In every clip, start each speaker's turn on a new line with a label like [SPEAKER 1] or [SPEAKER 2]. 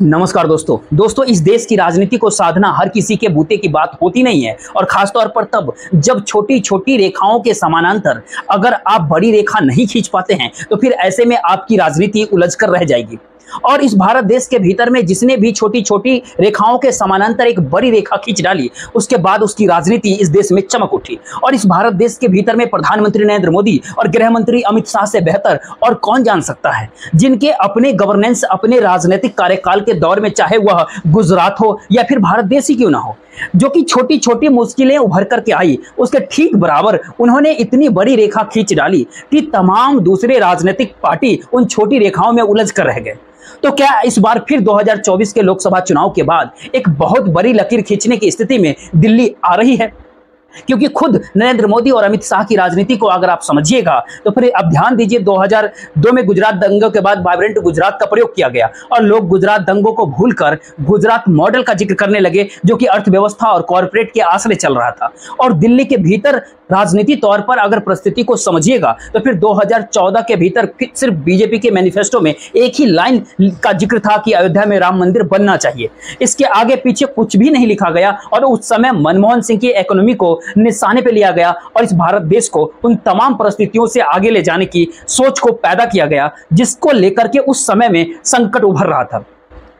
[SPEAKER 1] नमस्कार दोस्तों, इस देश की राजनीति को साधना हर किसी के बूते की बात होती नहीं है और खासतौर पर तब जब छोटी छोटी रेखाओं के समानांतर अगर आप बड़ी रेखा नहीं खींच पाते हैं तो फिर ऐसे में आपकी राजनीति उलझ कर रह जाएगी। और इस भारत देश के भीतर में जिसने भी छोटी छोटी रेखाओं के समानांतर एक बड़ी रेखा खींच डाली, उसके बाद उसकी राजनीति इस देश में चमक उठी। और इस भारत देश के भीतर में प्रधानमंत्री नरेंद्र मोदी और गृह मंत्री अमित शाह से बेहतर और कौन जान सकता है, जिनके अपने गवर्नेंस, अपने राजनीतिक कार्यकाल के दौर में चाहे वह गुजरात हो या फिर भारत देश ही क्यों ना हो, जो कि छोटी छोटी मुश्किलें उभर करके आई, उसके ठीक बराबर उन्होंने इतनी बड़ी रेखा खींच डाली कि तमाम दूसरे राजनीतिक पार्टी उन छोटी रेखाओं में उलझ कर रह गए। तो क्या इस बार फिर 2024 के लोकसभा चुनाव के बाद एक बहुत बड़ी लकीर खींचने की स्थिति में दिल्ली आ रही है? क्योंकि खुद नरेंद्र मोदी और अमित शाह की राजनीति को अगर आप समझिएगा तो फिर अब ध्यान दीजिए, 2002 में गुजरात दंगों के बाद वाइब्रेंट गुजरात का प्रयोग किया गया और लोग गुजरात दंगों को भूलकर गुजरात मॉडल का जिक्र करने लगे, जो कि अर्थव्यवस्था और कॉर्पोरेट के आश्रय चल रहा था। और दिल्ली के भीतर राजनीति तौर पर अगर परिस्थिति को समझिएगा तो फिर 2014 के भीतर सिर्फ बीजेपी के मैनिफेस्टो में एक ही लाइन का जिक्र था कि अयोध्या में राम मंदिर बनना चाहिए। इसके आगे पीछे कुछ भी नहीं लिखा गया और उस समय मनमोहन सिंह की इकोनॉमी को निशाने पे लिया गया और इस भारत देश को उन तमाम परिस्थितियों से आगे ले जाने की सोच को पैदा किया गया, जिसको लेकर के उस समय में संकट उभर रहा था।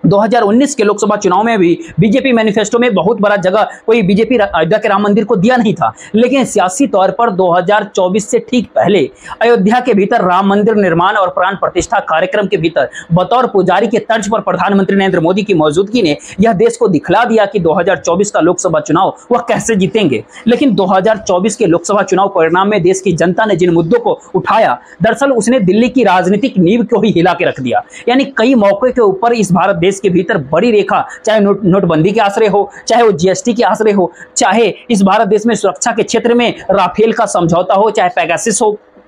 [SPEAKER 1] 2019 के लोकसभा चुनाव में भी बीजेपी मैनिफेस्टो में बहुत बड़ा जगह कोई बीजेपी अयोध्या के राम मंदिर को दिया नहीं था, लेकिन सियासी तौर पर 2024 से ठीक पहले अयोध्या के भीतर राम मंदिर निर्माण और प्राण प्रतिष्ठा कार्यक्रम के भीतर बतौर पुजारी के तर्ज पर प्रधानमंत्री नरेंद्र मोदी की मौजूदगी ने यह देश को दिखला दिया कि 2024 का लोकसभा चुनाव वह कैसे जीतेंगे। लेकिन 2024 के लोकसभा चुनाव परिणाम में देश की जनता ने जिन मुद्दों को उठाया, दरअसल उसने दिल्ली की राजनीतिक नींव को ही हिला के रख दिया। यानी कई मौके के ऊपर इस भारत देश के भीतर बड़ी रेखा, चाहे नोटबंदी के आश्रय हो, चाहे वो जीएसटी के आश्रय हो, चाहे इस भारत देश में सुरक्षा के क्षेत्र में राफेल का समझौता हो, चाहे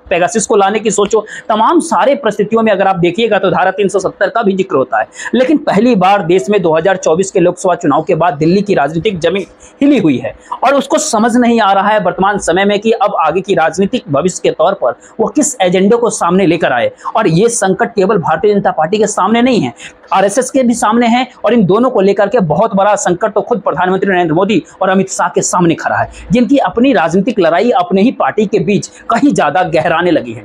[SPEAKER 1] पेगासिस को लाने की सोचो, तमाम सारे परिस्थितियों में अगर आप देखिएगा तो धारा 370 का भी जिक्र होता है। लेकिन पहली बार देश में 2024 के लोकसभा चुनाव के बाद दिल्ली की राजनीतिक जमीन हिली हुई है और उसको समझ नहीं आ रहा है वर्तमान समय में कि अब आगे की राजनीतिक भविष्य के तौर पर वो किस एजेंडे को सामने लेकर आए। और ये संकट केवल भारतीय जनता पार्टी के सामने नहीं है, आरएसएस के भी सामने है और इन दोनों को लेकर के बहुत बड़ा संकट तो खुद प्रधानमंत्री नरेंद्र मोदी और अमित शाह के सामने खड़ा है, जिनकी अपनी राजनीतिक लड़ाई अपने ही पार्टी के बीच कहीं ज्यादा गहराने लगी है।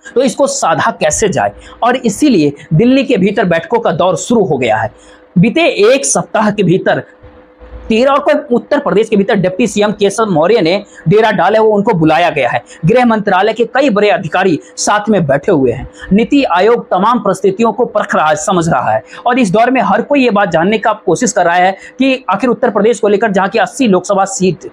[SPEAKER 1] तो इसको साधा कैसे जाए, और इसीलिए दिल्ली के भीतर बैठकों का दौर शुरू हो गया है। बीते एक सप्ताह के भीतर 13 और उत्तर प्रदेश के भीतर डिप्टी सीएम केशव मौर्य ने डेरा डाले, वो उनको बुलाया गया है। गृह मंत्रालय के कई बड़े अधिकारी साथ में बैठे हुए हैं। नीति आयोग तमाम परिस्थितियों को परख रहा है, समझ रहा है और इस दौर में हर कोई ये बात जानने का कोशिश कर रहा है कि आखिर उत्तर प्रदेश को लेकर, जहां की 80 लोकसभा सीट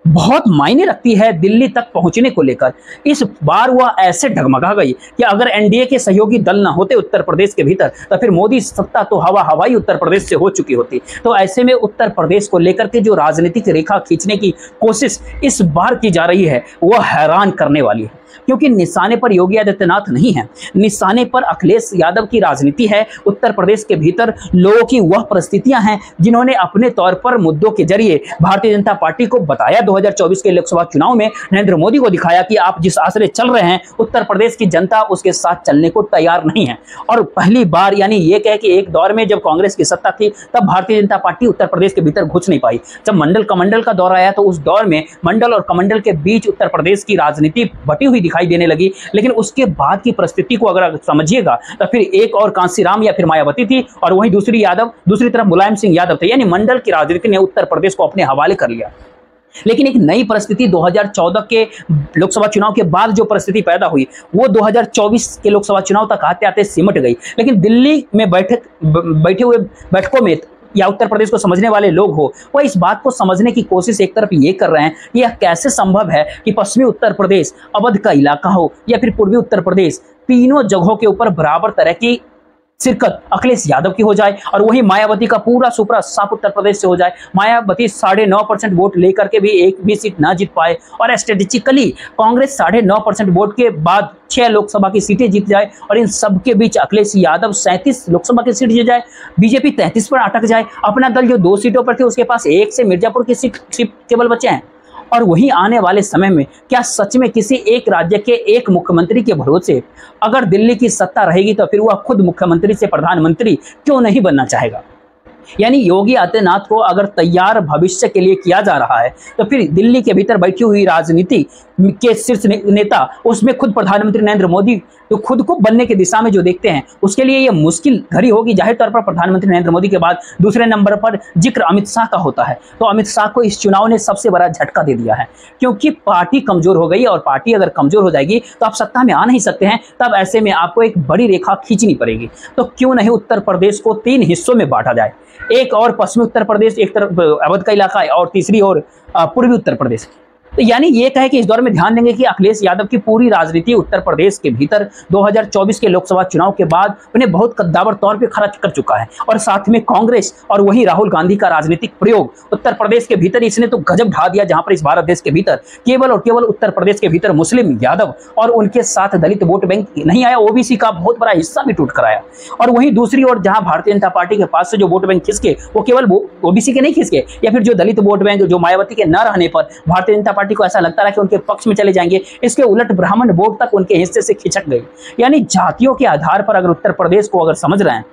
[SPEAKER 1] बहुत मायने रखती है दिल्ली तक पहुंचने को लेकर, इस बार वह ऐसे डगमगा गई कि अगर एनडीए के सहयोगी दल न होते उत्तर प्रदेश के भीतर तो फिर मोदी सत्ता तो हवाई उत्तर प्रदेश से हो चुकी होती। तो ऐसे में उत्तर प्रदेश को लेकर के जो राजनीतिक रेखा खींचने की कोशिश इस बार की जा रही है वह हैरान करने वाली है, क्योंकि निशाने पर योगी आदित्यनाथ नहीं है, निशाने पर अखिलेश यादव की राजनीति है। उत्तर प्रदेश के भीतर लोगों की वह परिस्थितियां हैं जिन्होंने अपने तौर पर मुद्दों के जरिए भारतीय जनता पार्टी को बताया। 2024 के लोकसभा चुनाव में नरेंद्र मोदी को दिखाया कि आप जिस आश्रय चल रहे हैं उत्तर प्रदेश की जनता उसके साथ चलने को तैयार नहीं है। और पहली बार, यानी ये कहे कि एक दौर में जब कांग्रेस की सत्ता थी तब भारतीय जनता पार्टी उत्तर प्रदेश के भीतर घुस नहीं पाई। जब मंडल कमंडल का दौर आया तो उस दौर में मंडल और कमंडल के बीच उत्तर प्रदेश की राजनीति बटी हुई दिखाई देने लगी। लेकिन उसके बाद की परिस्थिति को अगर समझिएगा तो फिर एक और कांसीराम या फिर मायावती थी और वहीं दूसरी तरफ मुलायम सिंह यादव थे। यानी मंडल की राजनीति ने उत्तर प्रदेश को अपने हवाले कर लिया। लेकिन एक नई परिस्थिति 2014 के लोकसभा चुनाव के बाद जो परिस्थिति पैदा हुई वो 2024 के लोकसभा चुनाव तक आते आते सिमट गई। लेकिन दिल्ली में बैठे हुए बैठकों में या उत्तर प्रदेश को समझने वाले लोग हो, वह इस बात को समझने की कोशिश एक तरफ ये कर रहे हैं कि यह कैसे संभव है कि पश्चिमी उत्तर प्रदेश, अवध का इलाका हो या फिर पूर्वी उत्तर प्रदेश, तीनों जगहों के ऊपर बराबर तरह की शिरकत अखिलेश यादव की हो जाए और वही मायावती का पूरा सुपरा साफ उत्तर प्रदेश से हो जाए। मायावती 9.5% वोट लेकर के भी एक भी सीट ना जीत पाए और स्ट्रेटेजिकली कांग्रेस 9.5% वोट के बाद 6 लोकसभा की सीटें जीत जाए और इन सबके बीच अखिलेश यादव 37 लोकसभा की सीट जीत जाए, बीजेपी 33 पर अटक जाए। अपना दल जो 2 सीटों पर थे उसके पास 1 से मिर्जापुर की सीट केवल बचे हैं और वहीं आने वाले समय में क्या सच में किसी एक राज्य के एक मुख्यमंत्री के भरोसे अगर दिल्ली की सत्ता रहेगी तो फिर वह खुद मुख्यमंत्री से प्रधानमंत्री क्यों नहीं बनना चाहेगा? यानी योगी आदित्यनाथ को अगर तैयार भविष्य के लिए किया जा रहा है तो फिर दिल्ली के भीतर बैठी हुई राजनीति के शीर्ष नेता उसमें खुद प्रधानमंत्री नरेंद्र मोदी तो खुद को बनने की दिशा में जो देखते हैं उसके लिए यह मुश्किल घड़ी होगी। जाहिर तौर पर प्रधानमंत्री नरेंद्र मोदी के बाद दूसरे नंबर पर जिक्र अमित शाह का होता है, तो अमित शाह को इस चुनाव ने सबसे बड़ा झटका दे दिया है, क्योंकि पार्टी कमजोर हो गई और पार्टी अगर कमजोर हो जाएगी तो आप सत्ता में आ नहीं सकते हैं। तब ऐसे में आपको एक बड़ी रेखा खींचनी पड़ेगी। तो क्यों नहीं उत्तर प्रदेश को 3 हिस्सों में बांटा जाए, एक और पश्चिमी उत्तर प्रदेश, एक तरफ अवध का इलाका और तीसरी ओर पूर्वी उत्तर प्रदेश। तो यानी ये कहे कि इस दौर में ध्यान देंगे कि अखिलेश यादव की पूरी राजनीति उत्तर प्रदेश के भीतर 2024 के लोकसभा चुनाव के बाद उन्हें बहुत कद्दावर तौर पे खर्च कर चुका है, और साथ में कांग्रेस और वही राहुल गांधी का राजनीतिक प्रयोग उत्तर प्रदेश के भीतर इसने तो गजब ढा दिया, जहां पर इस भारत देश के भीतर केवल और केवल उत्तर प्रदेश के भीतर मुस्लिम यादव और उनके साथ दलित वोट बैंक नहीं आया, ओबीसी का बहुत बड़ा हिस्सा भी टूट कर आया। और वहीं दूसरी ओर जहां भारतीय जनता पार्टी के पास से जो वोट बैंक खिसके वो केवल ओबीसी के नहीं खिसके, या फिर जो दलित वोट बैंक जो मायावती के न रहने पर भारतीय जनता पार्टी को ऐसा लगता रहा कि उनके पक्ष में चले जाएंगे, इसके उलट ब्राह्मण वोट तक उनके हिस्से से खिसक गई। यानी जातियों के आधार पर अगर उत्तर प्रदेश को अगर समझ रहे हैं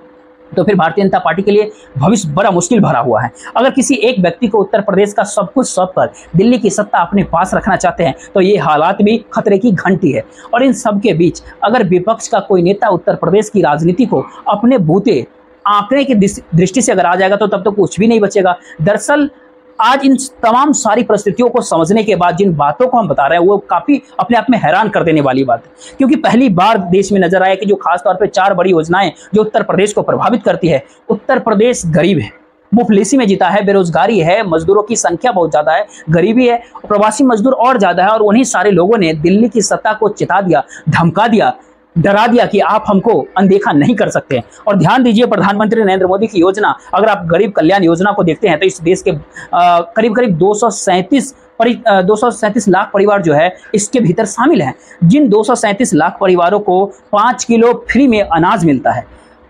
[SPEAKER 1] तो फिर भारतीय जनता पार्टी के लिए भविष्य बड़ा मुश्किल भरा हुआ है। अगर किसी एक व्यक्ति को उत्तर प्रदेश का सब कुछ सौंप कर दिल्ली की सत्ता अपने पास रखना चाहते हैं तो ये हालात भी खतरे की घंटी है। और इन सब के बीच अगर विपक्ष का कोई नेता उत्तर प्रदेश की राजनीति को अपने बूते आंकड़े की दृष्टि से अगर आ जाएगा तो तब तो कुछ भी नहीं बचेगा। दरअसल आज इन तमाम सारी परिस्थितियों को समझने के बाद जिन बातों को हम बता रहे हैं वो काफी अपने आप में हैरान कर देने वाली बात है, क्योंकि पहली बार देश में नजर आया कि जो खासतौर पे 4 बड़ी योजनाएं जो उत्तर प्रदेश को प्रभावित करती है। उत्तर प्रदेश गरीब है, मुफलिसी में जीता है, बेरोजगारी है, मजदूरों की संख्या बहुत ज्यादा है, गरीबी है, प्रवासी मजदूर और ज्यादा है, और उन्हीं सारे लोगों ने दिल्ली की सत्ता को चिता दिया, धमका दिया, डरा दिया कि आप हमको अनदेखा नहीं कर सकते। और ध्यान दीजिए प्रधानमंत्री नरेंद्र मोदी की योजना, अगर आप गरीब कल्याण योजना को देखते हैं तो इस देश के करीब करीब 237 लाख परिवार जो है इसके भीतर शामिल हैं। जिन 237 लाख परिवारों को 5 किलो फ्री में अनाज मिलता है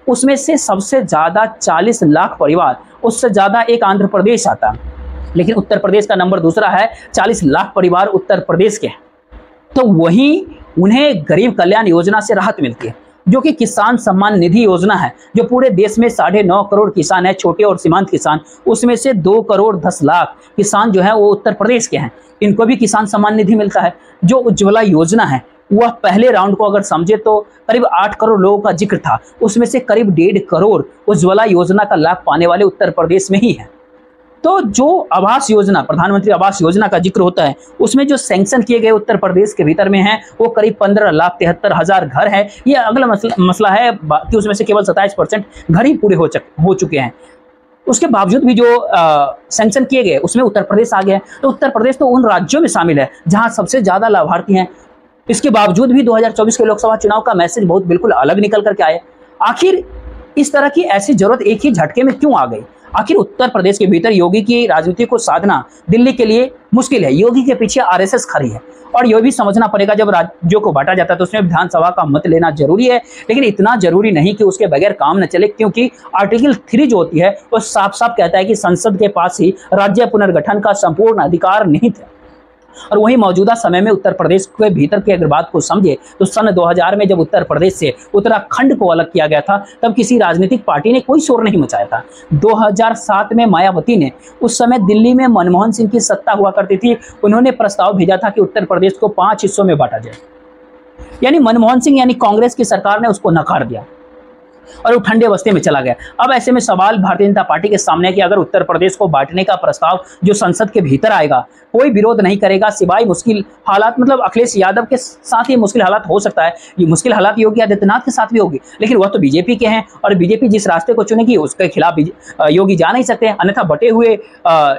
[SPEAKER 1] उसमें से सबसे ज्यादा 40 लाख परिवार, उससे ज्यादा एक आंध्र प्रदेश आता है, लेकिन उत्तर प्रदेश का नंबर दूसरा है। 40 लाख परिवार उत्तर प्रदेश के हैं। तो वहीं उन्हें गरीब कल्याण योजना से राहत मिलती है, जो कि किसान सम्मान निधि योजना है, जो पूरे देश में 9.5 करोड़ किसान है, छोटे और सीमांत किसान, उसमें से 2 करोड़ 10 लाख किसान जो है वो उत्तर प्रदेश के हैं, इनको भी किसान सम्मान निधि मिलता है। जो उज्ज्वला योजना है वह पहले राउंड को अगर समझे तो करीब 8 करोड़ लोगों का जिक्र था, उसमें से करीब 1.5 करोड़ उज्ज्वला योजना का लाभ पाने वाले उत्तर प्रदेश में ही है। तो जो आवास योजना, प्रधानमंत्री आवास योजना का जिक्र होता है, उसमें जो सैंक्शन किए गए उत्तर प्रदेश के भीतर में हैं वो करीब 15,73,000 घर है। ये अगला मसला है कि उसमें से केवल 27% घर ही पूरे हो चुके हैं। उसके बावजूद भी जो सैंक्शन किए गए उसमें उत्तर प्रदेश आ गया। तो उत्तर प्रदेश तो उन राज्यों में शामिल है जहां सबसे ज्यादा लाभार्थी हैं। इसके बावजूद भी 2024 के लोकसभा चुनाव का मैसेज बहुत बिल्कुल अलग निकल करके आया। आखिर इस तरह की ऐसी जरूरत एक ही झटके में क्यों आ गई? आखिर उत्तर प्रदेश के भीतर योगी की राजनीति को साधना दिल्ली के लिए मुश्किल है। योगी के पीछे आरएसएस खड़ी है, और यह भी समझना पड़ेगा जब राज्यों को बांटा जाता है तो उसमें विधानसभा का मत लेना जरूरी है, लेकिन इतना जरूरी नहीं कि उसके बगैर काम न चले, क्योंकि आर्टिकल 3 जो होती है वो साफ साफ कहता है कि संसद के पास ही राज्य पुनर्गठन का संपूर्ण अधिकार निहित है। और वहीं मौजूदा समय में उत्तर प्रदेश के भीतर की अगर बात को समझे तो सन 2000 में जब उत्तर प्रदेश से उत्तराखंड को अलग किया गया था तब किसी राजनीतिक पार्टी ने कोई शोर नहीं मचाया था। 2007 में मायावती ने, उस समय दिल्ली में मनमोहन सिंह की सत्ता हुआ करती थी, उन्होंने प्रस्ताव भेजा था कि उत्तर प्रदेश को 5 हिस्सों में बांटा जाए। यानी मनमोहन सिंह यानी कांग्रेस की सरकार ने उसको नकार दिया और वो ठंडे बस्ते में चला गया। अब ऐसे में सवाल भारतीय जनता पार्टी के सामने है कि अगर उत्तर प्रदेश को बांटने का प्रस्ताव जो संसद के भीतर आएगा कोई विरोध नहीं करेगा सिवाय मुश्किल हालात, मतलब अखिलेश यादव के साथ ये मुश्किल हालात हो सकता है। ये मुश्किल हालात योगी आदित्यनाथ के साथ भी होगी, लेकिन वह तो बीजेपी के हैं और बीजेपी जिस रास्ते को चुनेगी उसके खिलाफ योगी जा नहीं सकते, अन्यथा बटे हुए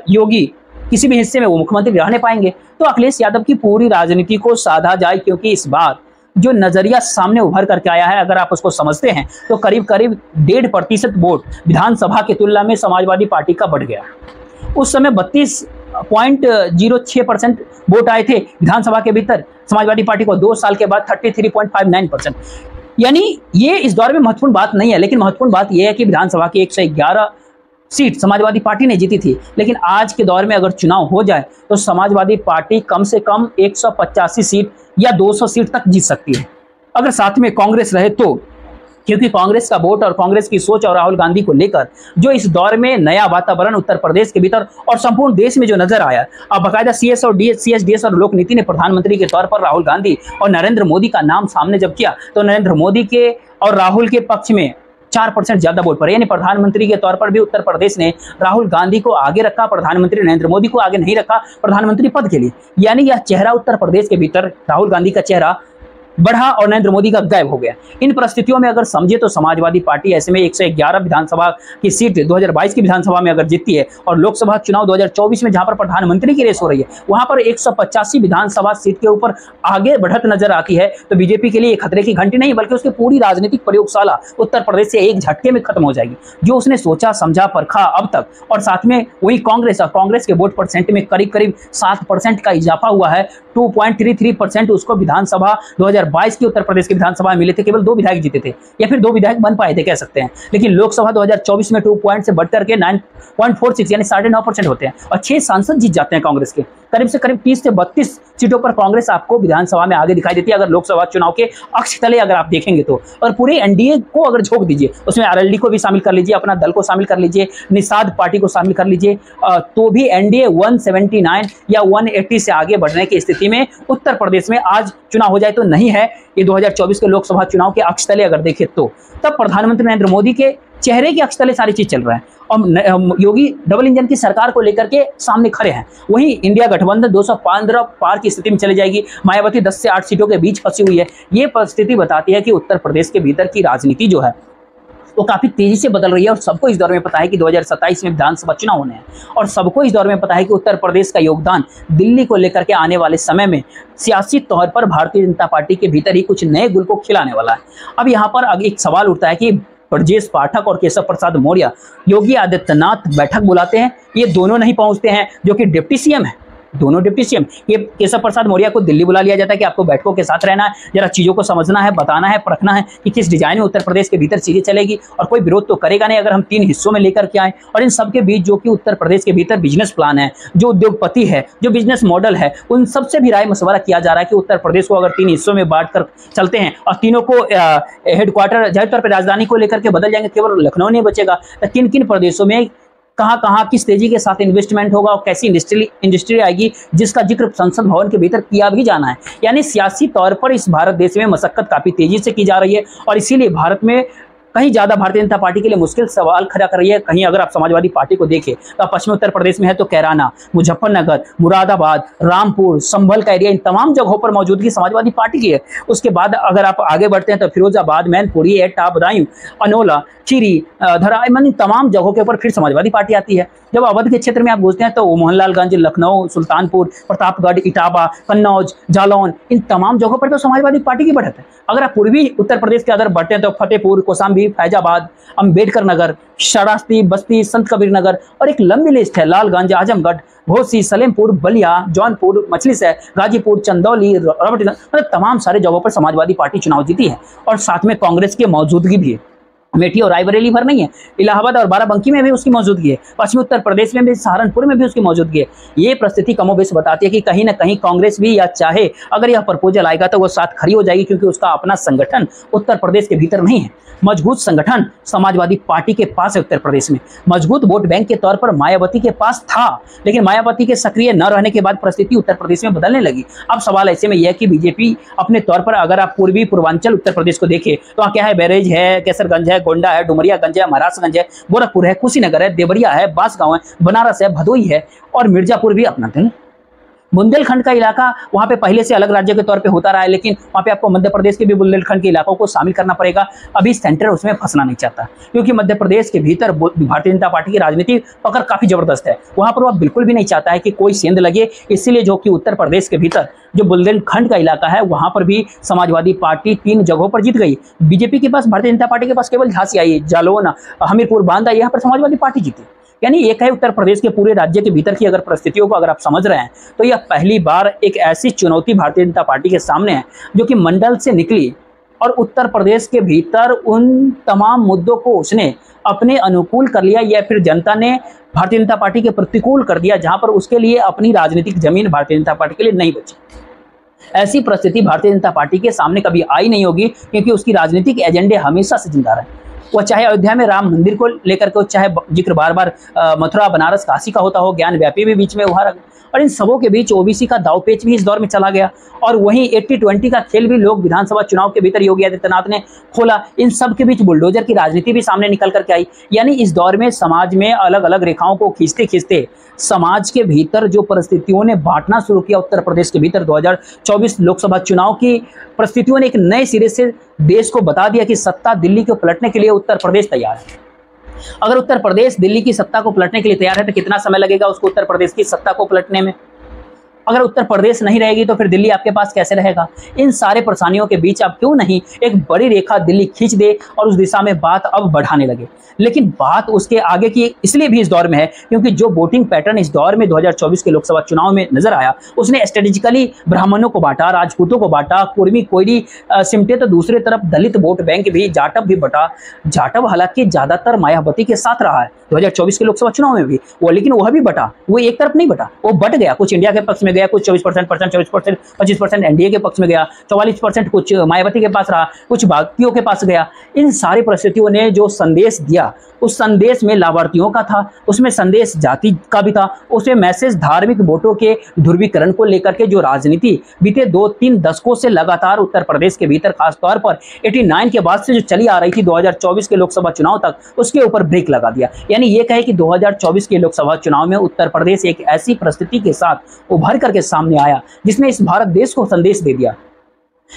[SPEAKER 1] योगी किसी भी हिस्से में वो मुख्यमंत्री रहने पाएंगे। तो अखिलेश यादव की पूरी राजनीति को साधा जाए, क्योंकि इस बार जो नजरिया सामने उभर करके आया है अगर आप उसको समझते हैं तो करीब करीब 1.5% वोट विधानसभा की तुलना में समाजवादी पार्टी का बढ़ गया। उस समय 32.06% वोट आए थे विधानसभा के भीतर समाजवादी पार्टी को, 2 साल के बाद 33.59%। यानी ये इस दौर में महत्वपूर्ण बात नहीं है, लेकिन महत्वपूर्ण बात यह है कि विधानसभा की 111 सीट समाजवादी पार्टी ने जीती थी, लेकिन आज के दौर में अगर चुनाव हो जाए तो समाजवादी पार्टी कम से कम 185 सीट या 200 सीट तक जीत सकती है, अगर साथ में कांग्रेस रहे तो। क्योंकि कांग्रेस का वोट और कांग्रेस की सोच और राहुल गांधी को लेकर जो इस दौर में नया वातावरण उत्तर प्रदेश के भीतर और संपूर्ण देश में जो नजर आया, अब बाकायदा CSDS और लोक नीति ने प्रधानमंत्री के तौर पर राहुल गांधी और नरेंद्र मोदी का नाम सामने जब किया तो नरेंद्र मोदी के और राहुल के पक्ष में 4% ज्यादा वोट पड़े। यानी प्रधानमंत्री के तौर पर भी उत्तर प्रदेश ने राहुल गांधी को आगे रखा, प्रधानमंत्री नरेंद्र मोदी को आगे नहीं रखा प्रधानमंत्री पद के लिए। यानी यह चेहरा उत्तर प्रदेश के भीतर राहुल गांधी का चेहरा बढ़ा और नरेंद्र मोदी का गायब हो गया। इन परिस्थितियों में अगर समझे तो समाजवादी पार्टी ऐसे में 111 विधानसभा की सीट 2022 की विधानसभा में अगर जीतती है और लोकसभा चुनाव 2024 में जहां पर प्रधानमंत्री की रेस हो रही है वहां पर 185 विधानसभा सीट के ऊपर आगे बढ़त नजर आती है, तो बीजेपी के लिए खतरे की घंटी नहीं बल्कि उसकी पूरी राजनीतिक प्रयोगशाला उत्तर प्रदेश से एक झटके में खत्म हो जाएगी। जो उसने सोचा समझा परखा अब तक, और साथ में वही कांग्रेस के वोट परसेंट में करीब करीब 7% का इजाफा हुआ है। 2.33% उसको विधानसभा 2022 की उत्तर प्रदेश की विधानसभा में मिले थे, केवल 2 विधायक जीते थे या फिर 2 विधायक बन पाए थे कह सकते हैं। लेकिन लोकसभा 2024 में 2 पॉइंट से बढ़कर के 9.46 यानी 9.5% होते हैं और 6 सांसद जीत जाते हैं कांग्रेस के। करीब से करीब 30 से 32 सीटों पर कांग्रेस आपको विधानसभा में आगे दिखाई देती है अगर लोकसभा चुनाव के अक्ष तले अगर आप देखेंगे तो। और पूरे एनडीए को अगर झोंक दीजिए, उसमें आरएलडी को भी शामिल कर लीजिए, अपना दल को शामिल कर लीजिए, निषाद पार्टी को शामिल कर लीजिए, तो भी एनडीए 179 या 180 से आगे बढ़ने की स्थिति में उत्तर प्रदेश में आज चुनाव हो जाए तो नहीं है। ये 2024 के लोकसभा चुनाव के अक्ष तले अगर देखें तो तब प्रधानमंत्री नरेंद्र मोदी के चेहरे के अक्ष तले सारी चीज चल रहा है और योगी डबल इंजन की सरकार को लेकर के सामने खड़े हैं। वहीं इंडिया गठबंधन 215 पार की स्थिति में चली जाएगी, मायावती 10 से 8 सीटों के बीच फंसी हुई है। ये परिस्थिति बताती है कि उत्तर प्रदेश के भीतर की राजनीति जो है वो काफी तेजी से बदल रही है और सबको इस दौर में पता है कि 2027 में विधानसभा चुनाव होने हैं और सबको इस दौर में पता है कि उत्तर प्रदेश का योगदान दिल्ली को लेकर के आने वाले समय में सियासी तौर पर भारतीय जनता पार्टी के भीतर ही कुछ नए गुल को खिलाने वाला है। अब यहाँ पर एक सवाल उठता है कि ब्रजेश पाठक और केशव प्रसाद मौर्य योगी आदित्यनाथ बैठक बुलाते हैं, ये दोनों नहीं पहुंचते हैं जो कि डिप्टी सीएम है, दोनों डिप्टी सीएम। ये केशव प्रसाद मौर्य को दिल्ली बुला लिया जाता है कि आपको बैठकों के साथ रहना है, जरा चीजों को समझना है, बताना है, परखना है कि किस डिजाइन में उत्तर प्रदेश के भीतर चीजें चलेगी और कोई विरोध तो करेगा नहीं अगर हम 3 हिस्सों में लेकर के आए। और इन सबके बीच जो कि उत्तर प्रदेश के भीतर बिजनेस प्लान है, जो उद्योगपति है, जो बिजनेस मॉडल है, उन सबसे भी राय मशवरा किया जा रहा है कि उत्तर प्रदेश को अगर 3 हिस्सों में बांट कर चलते हैं और तीनों को हेडक्वार्टर जाहिर तौर पर राजधानी को लेकर के बदल जाएंगे, केवल लखनऊ नहीं बचेगा, तो किन किन प्रदेशों में कहां किस तेजी के साथ इन्वेस्टमेंट होगा और कैसी इंडस्ट्री आएगी, जिसका जिक्र संसद भवन के भीतर किया भी जाना है। यानी सियासी तौर पर इस भारत देश में मशक्कत काफी तेजी से की जा रही है और इसीलिए भारत में कहीं ज्यादा भारतीय जनता पार्टी के लिए मुश्किल सवाल खड़ा कर रही है। कहीं अगर आप समाजवादी पार्टी को देखें तो पश्चिमी उत्तर प्रदेश में है तो कैराना, मुजफ्फरनगर, मुरादाबाद, रामपुर, संभल का एरिया, इन तमाम जगहों पर मौजूदगी समाजवादी पार्टी की है। उसके बाद अगर आप आगे बढ़ते हैं तो फिरोजाबाद, मैनपुरी, एटा, बदायूं, अनोला, खीरी, धराईमन, इन तमाम जगहों के ऊपर फिर समाजवादी पार्टी आती है। जब अवध के क्षेत्र में आप घुसते हैं तो मोहनलालगंज, लखनऊ, सुल्तानपुर, प्रतापगढ़, इटावा, कन्नौज, जालौन, इन तमाम जगहों पर तो समाजवादी पार्टी की बढ़त है। अगर आप पूर्वी उत्तर प्रदेश के अंदर बढ़ते हैं तो फतेहपुर, कौशाम्बी, फैजाबाद, अम्बेडकर नगर, श्रावस्ती, बस्ती, संत कबीर नगर और एक लंबी लिस्ट है, लालगंज, आजमगढ़, घोसी, सलेमपुर, बलिया, जौनपुर, मछलीशहर, गाजीपुर, चंदौली, रॉबर्टगंज, मतलब तमाम सारे जगहों पर समाजवादी पार्टी चुनाव जीती है और साथ में कांग्रेस की मौजूदगी भी है। अमेठी और रायबरेली भर नहीं है, इलाहाबाद और बाराबंकी में भी उसकी मौजूदगी है, पश्चिमी उत्तर प्रदेश में भी, सहारनपुर में भी उसकी मौजूदगी है। ये परिस्थिति कमोबेश बताती है कि कहीं ना कहीं कांग्रेस भी या चाहे अगर यह प्रपोजल आएगा तो वो साथ खड़ी हो जाएगी, क्योंकि उसका अपना संगठन उत्तर प्रदेश के भीतर नहीं है। मजबूत संगठन समाजवादी पार्टी के पास है उत्तर प्रदेश में, मजबूत वोट बैंक के तौर पर मायावती के पास था, लेकिन मायावती के सक्रिय न रहने के बाद परिस्थिति उत्तर प्रदेश में बदलने लगी। अब सवाल ऐसे में यह कि बीजेपी अपने तौर पर अगर आप पूर्वी पूर्वांचल उत्तर प्रदेश को देखें तो वहाँ क्या है, बैरेज है, केसरगंज है, गोंडा है, डुमरियागंज है, महाराजगंज है, गोरखपुर है, कुशीनगर है, देवरिया है, बांसगांव है, बनारस है, भदोई है और मिर्जापुर भी अपना थे। बुंदेलखंड का इलाका वहां पे पहले से अलग राज्य के तौर पे होता रहा है, लेकिन वहां पे आपको मध्य प्रदेश के भी बुंदेलखंड के इलाकों को शामिल करना पड़ेगा। अभी सेंटर उसमें फंसना नहीं चाहता, क्योंकि मध्य प्रदेश के भीतर भारतीय जनता पार्टी की राजनीति पकड़ काफी जबरदस्त है। वहां पर वह बिल्कुल भी नहीं चाहता है कि कोई सेंध लगे, इसीलिए जो कि उत्तर प्रदेश के भीतर जो बुंदेलखंड का इलाका है वहां पर भी समाजवादी पार्टी 3 जगहों पर जीत गई। बीजेपी के पास, भारतीय जनता पार्टी के पास केवल झांसी आई, जालौन, हमीरपुर, बांदा, यहाँ पर समाजवादी पार्टी जीती। यानी एक है उत्तर प्रदेश के पूरे राज्य के भीतर की अगर परिस्थितियों को अगर आप समझ रहे हैं तो यह पहली बार एक ऐसी चुनौती भारतीय जनता पार्टी के सामने है जो कि मंडल से निकली और उत्तर प्रदेश के भीतर उन तमाम मुद्दों को उसने अपने अनुकूल कर लिया, या फिर जनता ने भारतीय जनता पार्टी के प्रतिकूल कर दिया, जहां पर उसके लिए अपनी राजनीतिक जमीन भारतीय जनता पार्टी के लिए नहीं बची। ऐसी परिस्थिति भारतीय जनता पार्टी के सामने कभी आई नहीं होगी, क्योंकि उसकी राजनीतिक एजेंडे हमेशा से जिंदा रहे। वह चाहे अयोध्या में राम मंदिर को लेकर के, चाहे जिक्र बार बार मथुरा बनारस काशी का होता हो, ज्ञान व्यापी भी बीच में उभरा, और इन सबों के बीच ओबीसी का दावपेच भी इस दौर में चला गया। और वहीं 80-20 का खेल भी लोग विधानसभा चुनाव के भीतर योगी आदित्यनाथ ने खोला। इन सब के बीच बुलडोजर की राजनीति भी सामने निकल करके आई। यानी इस दौर में समाज में अलग अलग रेखाओं को खींचते खींचते समाज के भीतर जो परिस्थितियों ने बांटना शुरू किया उत्तर प्रदेश के भीतर, 2024 लोकसभा चुनाव की परिस्थितियों ने एक नए सिरे से देश को बता दिया कि सत्ता दिल्ली को पलटने के लिए उत्तर प्रदेश तैयार है। अगर उत्तर प्रदेश दिल्ली की सत्ता को पलटने के लिए तैयार है तो कितना समय लगेगा उसको उत्तर प्रदेश की सत्ता को पलटने में? अगर उत्तर प्रदेश नहीं रहेगी तो फिर दिल्ली आपके पास कैसे रहेगा? इन सारे परेशानियों के बीच आप क्यों नहीं एक बड़ी रेखा दिल्ली खींच दे और उस दिशा में बात अब बढ़ाने लगे। लेकिन बात उसके आगे की इसलिए भी इस दौर में है क्योंकि जो वोटिंग पैटर्न इस दौर में 2024 के लोकसभा चुनाव में नजर आया, उसने स्ट्रेटेजिकली ब्राह्मणों को बांटा, राजपूतों को बांटा, कुर्मी कोयली सिमटे, तो दूसरी तरफ दलित वोट बैंक भी, जाटव भी बटा। जाटव हालांकि ज्यादातर मायावती के साथ रहा है 2024 के लोकसभा चुनाव में भी वो, लेकिन वह भी बटा, वो एक तरफ नहीं बटा, वो बट गया। कुछ इंडिया के पक्ष में गया, कुछ 24%, 24%, 25% एनडीए के पक्ष में गया, 44% कुछ मायावती के पास रहा, कुछ बाकियों के पास गया। इन सारी परिस्थितियों ने जो संदेश दिया, उस संदेश में लाभार्थियों का था, उसमें संदेश जाति का भी था, उसमें मैसेज धार्मिक वोटों के ध्रुवीकरण को लेकर के जो राजनीति बीते 2-3 दशकों से लगातार उत्तर प्रदेश के भीतर खासतौर पर 89 के बाद से जो चली आ रही थी 2024 के लोकसभा चुनाव तक, उसके ऊपर ब्रेक लगा दिया। यानी ये कहे कि 2024 के लोकसभा चुनाव में उत्तर प्रदेश एक ऐसी परिस्थिति के साथ उभर करके सामने आया जिसने इस भारत देश को संदेश दे दिया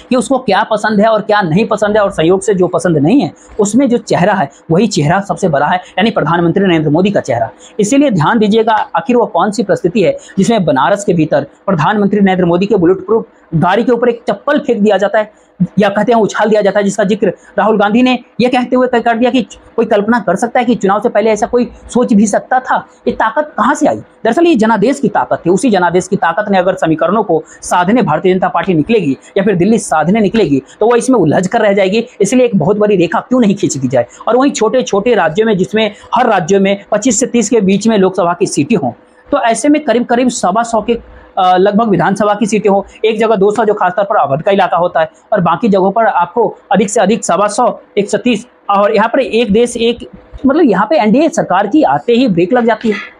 [SPEAKER 1] कि उसको क्या पसंद है और क्या नहीं पसंद है, और संयोग से जो पसंद नहीं है उसमें जो चेहरा है वही चेहरा सबसे बड़ा है, यानी प्रधानमंत्री नरेंद्र मोदी का चेहरा। इसीलिए ध्यान दीजिएगा आखिर वो कौन सी परिस्थिति है जिसमें बनारस के भीतर प्रधानमंत्री नरेंद्र मोदी के बुलेट प्रूफ गाड़ी के ऊपर एक चप्पल फेंक दिया जाता है, या कहते हैं उछाल दिया जाता है, जिसका जिक्र राहुल गांधी ने यह कहते हुए कर दिया कि कोई कल्पना कर सकता है कि चुनाव से पहले ऐसा कोई सोच भी सकता था। ये ताकत कहां से आई? दरअसल ये जनादेश की ताकत थी। उसी जनादेश की ताकत ने अगर समीकरणों को साधने भारतीय जनता पार्टी निकलेगी या फिर दिल्ली साधने निकलेगी तो वो इसमें उलझ कर रह जाएगी। इसलिए एक बहुत बड़ी रेखा क्यों नहीं खींच दी जाए, और वहीं छोटे छोटे राज्यों में, जिसमें हर राज्यों में 25 से 30 के बीच में लोकसभा की सीटें हों, तो ऐसे में करीब करीब 125 के लगभग विधानसभा की सीटें हो। एक जगह 200 जो खासतौर पर अवध का इलाका होता है, और बाकी जगहों पर आपको अधिक से अधिक 125, 130, और यहाँ पर एक देश एक, मतलब यहाँ पे एनडीए सरकार की आते ही ब्रेक लग जाती है।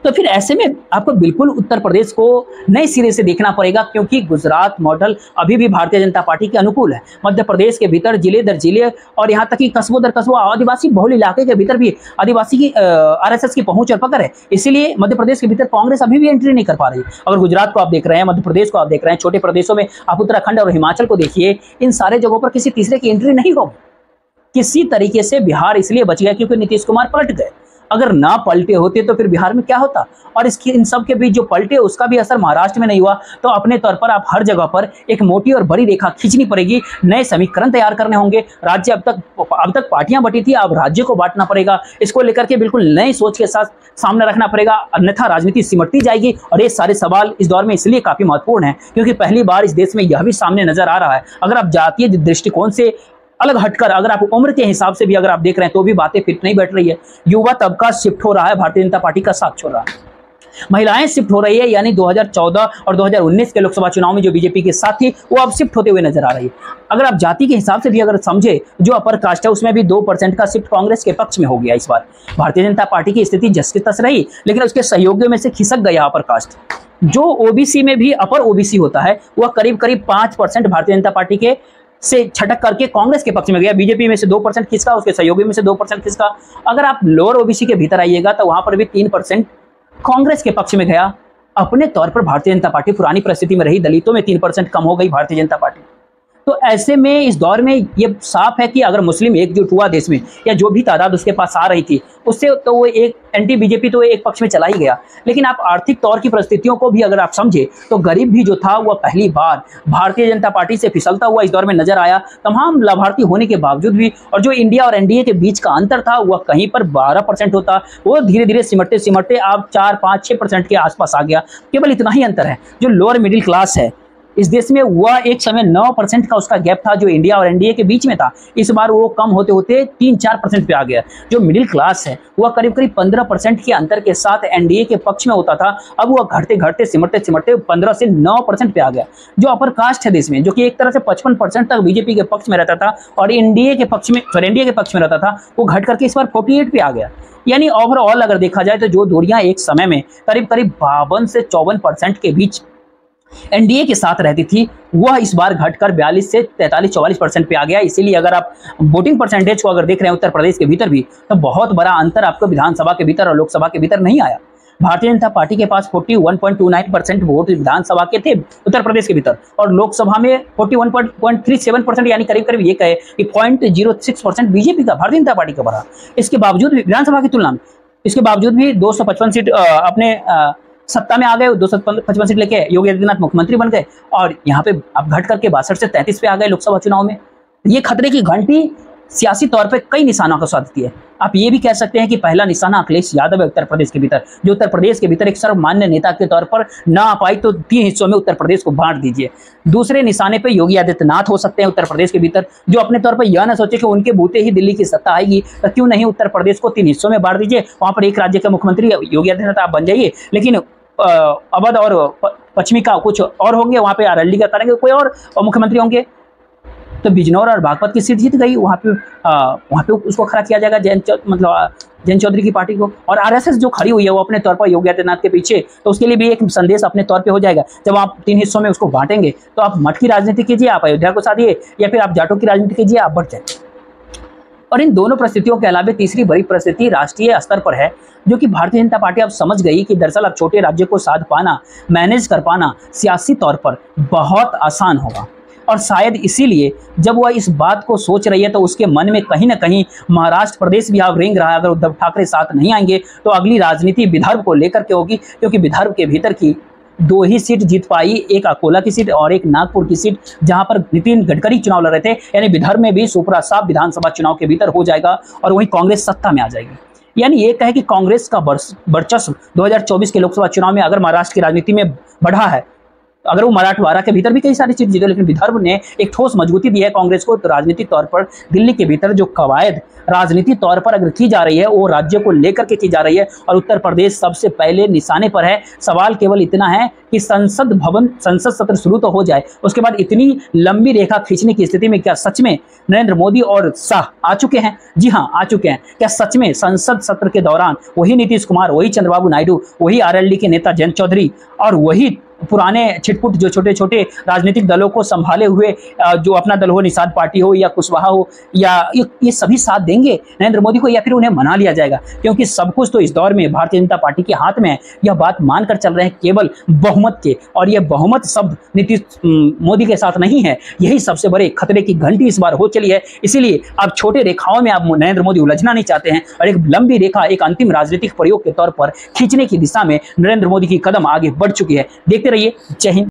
[SPEAKER 1] तो फिर ऐसे में आपको बिल्कुल उत्तर प्रदेश को नए सिरे से देखना पड़ेगा, क्योंकि गुजरात मॉडल अभी भी भारतीय जनता पार्टी के अनुकूल है। मध्य प्रदेश के भीतर जिले दर जिले और यहाँ तक कि कस्बों दर कस्बों आदिवासी बहुल इलाके के भीतर भी आदिवासी की आरएसएस की पहुंच और पकड़ है। इसीलिए मध्य प्रदेश के भीतर कांग्रेस अभी भी एंट्री नहीं कर पा रही। अगर गुजरात को आप देख रहे हैं, मध्य प्रदेश को आप देख रहे हैं, छोटे प्रदेशों में आप उत्तराखंड और हिमाचल को देखिए, इन सारे जगहों पर किसी तीसरे की एंट्री नहीं होगी। किसी तरीके से बिहार इसलिए बच गया क्योंकि नीतीश कुमार पलट गए। अगर ना पलटे होते तो फिर बिहार में क्या होता? और इसकी इन सब के बीच जो पलटे उसका भी असर महाराष्ट्र में नहीं हुआ। तो अपने तौर पर आप हर जगह पर एक मोटी और बड़ी रेखा खींचनी पड़ेगी, नए समीकरण तैयार करने होंगे। राज्य अब तक पार्टियां बटी थी, अब राज्य को बांटना पड़ेगा। इसको लेकर के बिल्कुल नई सोच के साथ सामने रखना पड़ेगा, अन्यथा राजनीति सिमटती जाएगी। और ये सारे सवाल इस दौर में इसलिए काफी महत्वपूर्ण है क्योंकि पहली बार इस देश में यह भी सामने नजर आ रहा है, अगर आप जातीय दृष्टिकोण से अलग हटकर, अगर आप उम्र के हिसाब से भी अगर आप देख रहे हैं तो भी बातें फिट नहीं बैठ रही है। युवा तबका शिफ्ट हो रहा है, भारतीय जनता पार्टी का साथ छोड़ रहा है, महिलाएं शिफ्ट हो रही है। यानी 2014 और 2019 के लोकसभा चुनाव में जो बीजेपी के साथ थी वो अब शिफ्ट होते हुए नजर आ रही है। अगर आप जाति के हिसाब से भी अगर समझे, जो अपर कास्ट है उसमें भी 2% का शिफ्ट कांग्रेस के पक्ष में हो गया। इस बार भारतीय जनता पार्टी की स्थिति जस की तस रही, लेकिन उसके सहयोगियों में से खिसक गया अपर कास्ट। जो ओबीसी में भी अपर ओबीसी होता है वह करीब करीब 5% भारतीय जनता पार्टी के से छटक करके कांग्रेस के पक्ष में गया। बीजेपी में से 2% खिसका, उसके सहयोगी में से 2% खिसका। अगर आप लोअर ओबीसी के भीतर आइएगा तो वहां पर भी 3% कांग्रेस के पक्ष में गया। अपने तौर पर भारतीय जनता पार्टी पुरानी परिस्थिति में रही, दलितों में 3% कम हो गई भारतीय जनता पार्टी। तो ऐसे में इस दौर में ये साफ है कि अगर मुस्लिम एकजुट हुआ देश में, या जो भी तादाद उसके पास आ रही थी उससे, तो वो एक एंटी बीजेपी तो एक पक्ष में चला ही गया। लेकिन आप आर्थिक तौर की परिस्थितियों को भी अगर आप समझे तो गरीब भी जो था वह पहली बार भारतीय जनता पार्टी से फिसलता हुआ इस दौर में नजर आया, तमाम लाभार्थी होने के बावजूद भी। और जो इंडिया और एनडीए के बीच का अंतर था वह कहीं पर 12% होता, वो धीरे धीरे सिमटते सिमटते आप 4, 5, 6% के आसपास आ गया। केवल इतना ही अंतर है। जो लोअर मिडिल क्लास है इस देश में वह एक समय 9% का उसका गैप था जो इंडिया और एनडीए के बीच में था, इस बार वो कम होते होते 3-4% पे आ गया। जो मिडिल क्लास है वह करीब करीब 15% के अंतर के साथ एनडीए के पक्ष में होता था, अब वह घटते घटते सिमटते सिमटते 15 से 9% पे आ गया। जो अपर कास्ट है देश में, जो कि एक तरह से 55% तक बीजेपी के पक्ष में रहता था और एनडीए के पक्ष में रहता था, वो घट करके इस बार 48 पे आ गया। यानी ओवरऑल अगर देखा जाए तो जो दूरियां एक समय में करीब करीब 52 से 54% के बीच एनडीए के साथ रहती थी, वह इस बार घटकर 42 से 43-44% पे आ गया। इसीलिए अगर आप वोटिंग परसेंटेज को अगर देख रहे हैं उत्तर प्रदेश के भीतर भी, तो बहुत बड़ा अंतर आपको विधानसभा के भीतर और लोकसभा के भीतर नहीं आया। भारतीय जनता पार्टी के पास 41.29% वोट विधानसभा के थे उत्तर प्रदेश के भीतर, और लोकसभा में 41.37%, यानी करीब करीब ये कहे कि 0.06% बीजेपी का, भारतीय जनता पार्टी का बढ़ा। इसके बावजूद भी विधानसभा की तुलना में, इसके बावजूद भी 255 सीट अपने सत्ता में आ गए, 255 सीट लेके योगी आदित्यनाथ मुख्यमंत्री बन गए, और यहाँ पे अब घट करके 62 से 33 पे आ गए लोकसभा चुनाव में। ये खतरे की घंटी सियासी तौर पे कई निशानों को साधती है। आप ये भी कह सकते हैं कि पहला निशाना अखिलेश यादव है उत्तर प्रदेश के भीतर, जो उत्तर प्रदेश के भीतर एक सर्वमान्य नेता के तौर पर ना आ पाई तो 3 हिस्सों में उत्तर प्रदेश को बांट दीजिए। दूसरे निशाने पे योगी आदित्यनाथ हो सकते हैं उत्तर प्रदेश के भीतर, जो अपने तौर पर यह ना सोचे कि उनके बूते ही दिल्ली की सत्ता आएगी, तो क्यों नहीं उत्तर प्रदेश को 3 हिस्सों में बांट दीजिए, वहां पर एक राज्य के मुख्यमंत्री योगी आदित्यनाथ आप बन जाइए, लेकिन अवध और पश्चिमी का कुछ और होंगे, वहां पे अरवली का करेंगे कोई और मुख्यमंत्री होंगे। तो बिजनौर और बागपत की सीट जीत गई, वहां पे उसको खड़ा किया जाएगा जयंत चौधरी की पार्टी को। और आरएसएस जो खड़ी हुई है वो अपने तौर पर योगी आदित्यनाथ के पीछे, तो उसके लिए भी एक संदेश अपने तौर पे हो जाएगा। जब आप 3 हिस्सों में उसको बांटेंगे तो आप मठ की राजनीति कीजिए, आप अयोध्या को साधिए, या फिर आप जाटों की राजनीति कीजिए, आप बढ़ जाए। और इन दोनों परिस्थितियों के अलावा तीसरी बड़ी परिस्थिति राष्ट्रीय स्तर पर है, जो कि भारतीय जनता पार्टी अब समझ गई कि दरअसल अब छोटे राज्य को साध पाना, मैनेज कर पाना सियासी तौर पर बहुत आसान होगा। और शायद इसीलिए जब वह इस बात को सोच रही है तो उसके मन में कहीं ना कहीं महाराष्ट्र प्रदेश भी अब रेंग रहा है। अगर उद्धव ठाकरे साथ नहीं आएंगे तो अगली राजनीति विदर्भ को लेकर के होगी, क्योंकि विदर्भ के भीतर की 2 ही सीट जीत पाई, एक अकोला की सीट और एक नागपुर की सीट, जहां पर नितिन गडकरी चुनाव लड़ रहे थे। यानी विदर्भ में भी सुपरा साफ विधानसभा चुनाव के भीतर हो जाएगा और वहीं कांग्रेस सत्ता में आ जाएगी। यानी ये कहे कि कांग्रेस का वर्चस्व 2024 के लोकसभा चुनाव में अगर महाराष्ट्र की राजनीति में बढ़ा है, अगर वो मराठवाड़ा के भीतर भी कई सारी चीज जीते, लेकिन विदर्भ ने एक ठोस मजबूती दी है कांग्रेस को, तो राजनीतिक तौर पर दिल्ली के भीतर जो कवायद राजनीति तौर पर अगर की जा रही है वो राज्य को लेकर के की जा रही है, और उत्तर प्रदेश सबसे पहले निशाने पर है। सवाल केवल इतना है कि संसद सत्र शुरू तो हो जाए, उसके बाद इतनी लंबी रेखा खींचने की स्थिति में क्या सच में नरेंद्र मोदी और शाह आ चुके हैं? जी हाँ, आ चुके हैं। क्या सच में संसद सत्र के दौरान वही नीतीश कुमार, वही चंद्रबाबू नायडू, वही आरएलडी के नेता जयंत चौधरी और वही पुराने छिटपुट जो छोटे छोटे राजनीतिक दलों को संभाले हुए जो अपना दल हो, निषाद पार्टी हो या कुशवाहा हो, या ये सभी साथ देंगे नरेंद्र मोदी को, या फिर उन्हें मना लिया जाएगा? क्योंकि सब कुछ तो इस दौर में भारतीय जनता पार्टी के हाथ में है। यह बात मानकर चल रहे हैं केवल बहुमत के, और यह बहुमत शब्द नीतीश मोदी के साथ नहीं है। यही सबसे बड़े खतरे की घंटी इस बार हो चली है। इसीलिए अब छोटे रेखाओं में आप नरेंद्र मोदी उलझना नहीं चाहते हैं, और एक लंबी रेखा एक अंतिम राजनीतिक प्रयोग के तौर पर खींचने की दिशा में नरेंद्र मोदी की कदम आगे बढ़ चुकी है। देखते रहिए। जय हिंद।